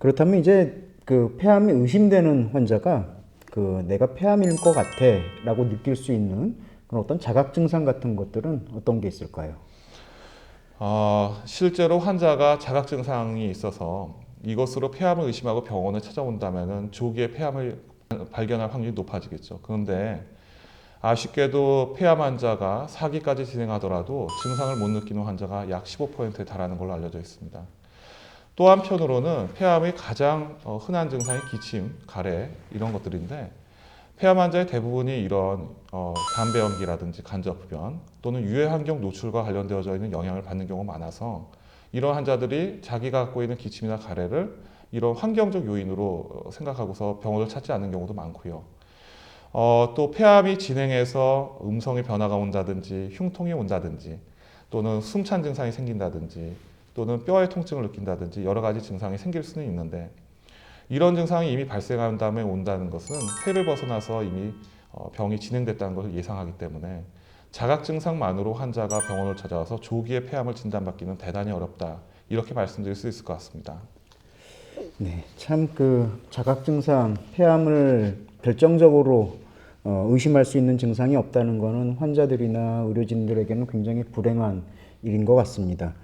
그렇다면 이제 그 폐암이 의심되는 환자가 그 내가 폐암일 것 같아라고 느낄 수 있는 그런 어떤 자각 증상 같은 것들은 어떤 게 있을까요? 실제로 환자가 자각 증상이 있어서 이것으로 폐암을 의심하고 병원을 찾아온다면 조기에 폐암을 발견할 확률이 높아지겠죠. 그런데 아쉽게도 폐암 환자가 4기까지 진행하더라도 증상을 못 느끼는 환자가 약 15%에 달하는 걸로 알려져 있습니다. 또 한편으로는 폐암의 가장 흔한 증상이 기침, 가래 이런 것들인데 폐암 환자의 대부분이 이런 담배 연기라든지 간접흡연 또는 유해 환경 노출과 관련되어져 있는 영향을 받는 경우가 많아서 이런 환자들이 자기가 갖고 있는 기침이나 가래를 이런 환경적 요인으로 생각하고서 병원을 찾지 않는 경우도 많고요. 또 폐암이 진행해서 음성의 변화가 온다든지 흉통이 온다든지 또는 숨찬 증상이 생긴다든지 또는 뼈의 통증을 느낀다든지 여러 가지 증상이 생길 수는 있는데 이런 증상이 이미 발생한 다음에 온다는 것은 폐를 벗어나서 이미 병이 진행됐다는 것을 예상하기 때문에 자각 증상만으로 환자가 병원을 찾아와서 조기에 폐암을 진단받기는 대단히 어렵다. 이렇게 말씀드릴 수 있을 것 같습니다. 네, 참 그 자각 증상, 폐암을 결정적으로 의심할 수 있는 증상이 없다는 것은 환자들이나 의료진들에게는 굉장히 불행한 일인 것 같습니다.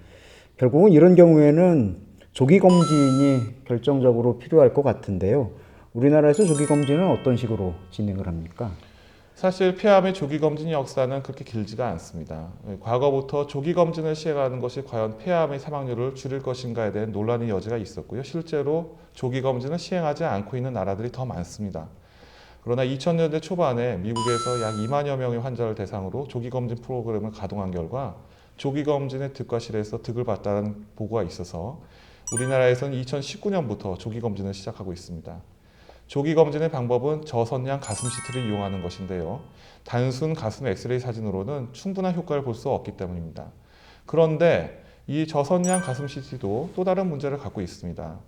결국은 이런 경우에는 조기 검진이 결정적으로 필요할 것 같은데요. 우리나라에서 조기 검진은 어떤 식으로 진행을 합니까? 사실 폐암의 조기 검진 역사는 그렇게 길지가 않습니다. 과거부터 조기 검진을 시행하는 것이 과연 폐암의 사망률을 줄일 것인가에 대한 논란의 여지가 있었고요. 실제로 조기 검진을 시행하지 않고 있는 나라들이 더 많습니다. 그러나 2000년대 초반에 미국에서 약 2만여 명의 환자를 대상으로 조기 검진 프로그램을 가동한 결과 조기 검진의 득과실에서 득을 봤다는 보고가 있어서 우리나라에서는 2019년부터 조기 검진을 시작하고 있습니다. 조기 검진의 방법은 저선양 가슴 CT를 이용하는 것인데요. 단순 가슴 엑스레이 사진으로는 충분한 효과를 볼 수 없기 때문입니다. 그런데 이 저선양 가슴 CT도 또 다른 문제를 갖고 있습니다.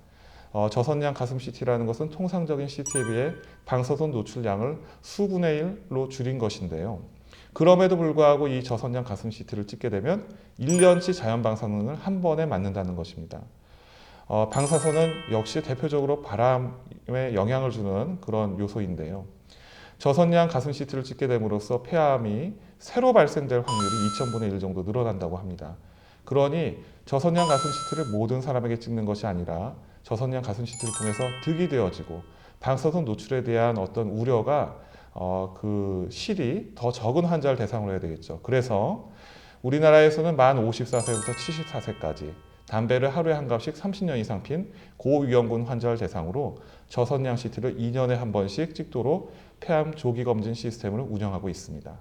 저선양 가슴 CT라는 것은 통상적인 CT에 비해 방사선 노출량을 수분의 1로 줄인 것인데요. 그럼에도 불구하고 이 저선양 가슴 CT를 찍게 되면 1년치 자연 방사능을 한 번에 맞는다는 것입니다. 방사선은 역시 대표적으로 바람에 영향을 주는 그런 요소인데요. 저선양 가슴 CT를 찍게 됨으로써 폐암이 새로 발생될 확률이 2000분의 1 정도 늘어난다고 합니다. 그러니 저선양 가슴 CT를 모든 사람에게 찍는 것이 아니라 저선양 가슴 CT를 통해서 득이 되어지고 방사선 노출에 대한 어떤 우려가 그 실이 더 적은 환자를 대상으로 해야 되겠죠. 그래서 우리나라에서는 만 54세부터 74세까지 담배를 하루에 한 갑씩 30년 이상 핀 고위험군 환자를 대상으로 저선양 CT를 2년에 한 번씩 찍도록 폐암 조기 검진 시스템을 운영하고 있습니다.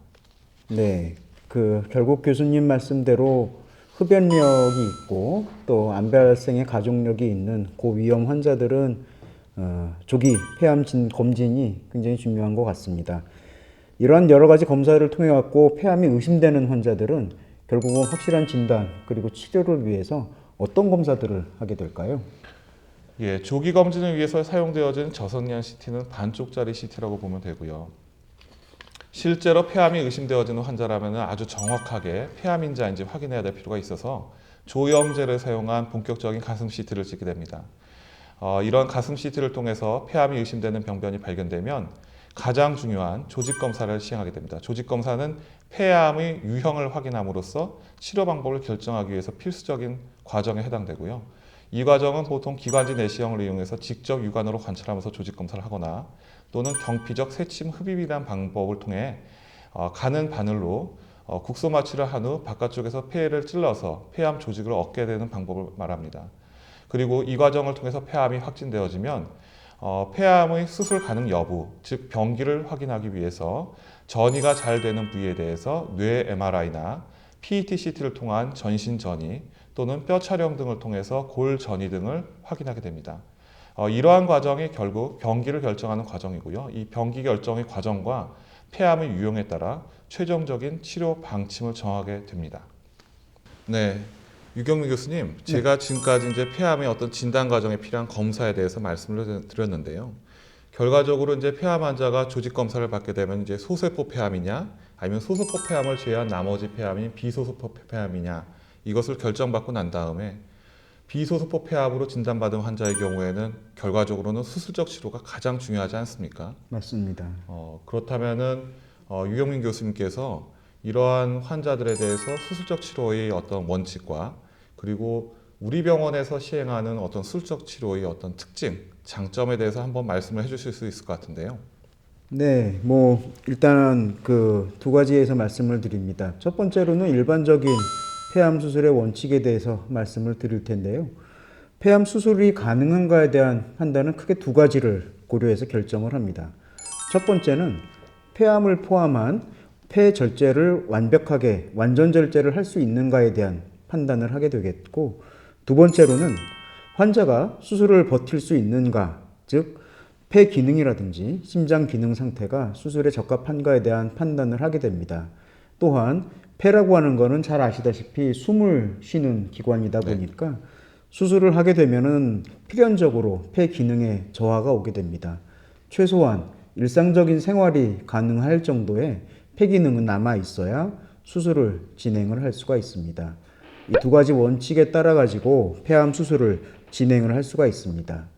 네, 그 결국 교수님 말씀대로 흡연력이 있고 또 암 발생의 가족력이 있는 고위험 환자들은 조기 폐암 검진이 굉장히 중요한 것 같습니다. 이러한 여러 가지 검사를 통해 갖고 폐암이 의심되는 환자들은 결국은 확실한 진단 그리고 치료를 위해서 어떤 검사들을 하게 될까요? 예, 조기 검진을 위해서 사용되어진 저선양 CT는 반쪽짜리 CT라고 보면 되고요. 실제로 폐암이 의심되어지는 환자라면 아주 정확하게 폐암인지 아닌지 확인해야 될 필요가 있어서 조영제를 사용한 본격적인 가슴 CT를 찍게 됩니다. 이런 가슴 CT를 통해서 폐암이 의심되는 병변이 발견되면 가장 중요한 조직 검사를 시행하게 됩니다. 조직 검사는 폐암의 유형을 확인함으로써 치료 방법을 결정하기 위해서 필수적인 과정에 해당되고요. 이 과정은 보통 기관지 내시경을 이용해서 직접 육안으로 관찰하면서 조직 검사를 하거나 또는 경피적 새침 흡입이라는 방법을 통해 가는 바늘로 국소 마취를 한 후 바깥쪽에서 폐를 찔러서 폐암 조직을 얻게 되는 방법을 말합니다. 그리고 이 과정을 통해서 폐암이 확진되어지면 폐암의 수술 가능 여부, 즉 병기를 확인하기 위해서 전이가 잘 되는 부위에 대해서 뇌 MRI나 PET-CT를 통한 전신 전이 또는 뼈 촬영 등을 통해서 골 전이 등을 확인하게 됩니다. 이러한 과정이 결국 병기를 결정하는 과정이고요. 이 병기 결정의 과정과 폐암의 유형에 따라 최종적인 치료 방침을 정하게 됩니다. 네, 유경민 교수님, 네. 제가 지금까지 이제 폐암의 어떤 진단 과정에 필요한 검사에 대해서 말씀을 드렸는데요. 결과적으로 이제 폐암 환자가 조직 검사를 받게 되면 이제 소세포 폐암이냐, 아니면 소세포 폐암을 제외한 나머지 폐암이 비소세포 폐암이냐, 이것을 결정받고 난 다음에 비소수포 폐암으로 진단받은 환자의 경우에는 결과적으로는 수술적 치료가 가장 중요하지 않습니까? 맞습니다. 그렇다면은 유경민 교수님께서 이러한 환자들에 대해서 수술적 치료의 어떤 원칙과 그리고 우리 병원에서 시행하는 어떤 수술적 치료의 어떤 특징, 장점에 대해서 한번 말씀을 해주실 수 있을 것 같은데요. 네, 뭐 일단 그 두 가지에서 말씀을 드립니다. 첫 번째로는 일반적인 폐암 수술의 원칙에 대해서 말씀을 드릴 텐데요. 폐암 수술이 가능한가에 대한 판단은 크게 두 가지를 고려해서 결정을 합니다. 첫 번째는 폐암을 포함한 폐 절제를 완벽하게 완전 절제를 할 수 있는가에 대한 판단을 하게 되겠고, 두 번째로는 환자가 수술을 버틸 수 있는가, 즉 폐 기능이라든지 심장 기능 상태가 수술에 적합한가에 대한 판단을 하게 됩니다. 또한 폐라고 하는 것은 잘 아시다시피 숨을 쉬는 기관이다 보니까 수술을 하게 되면은 필연적으로 폐 기능에 저하가 오게 됩니다. 최소한 일상적인 생활이 가능할 정도의 폐 기능은 남아 있어야 수술을 진행을 할 수가 있습니다. 이 두 가지 원칙에 따라 가지고 폐암 수술을 진행을 할 수가 있습니다.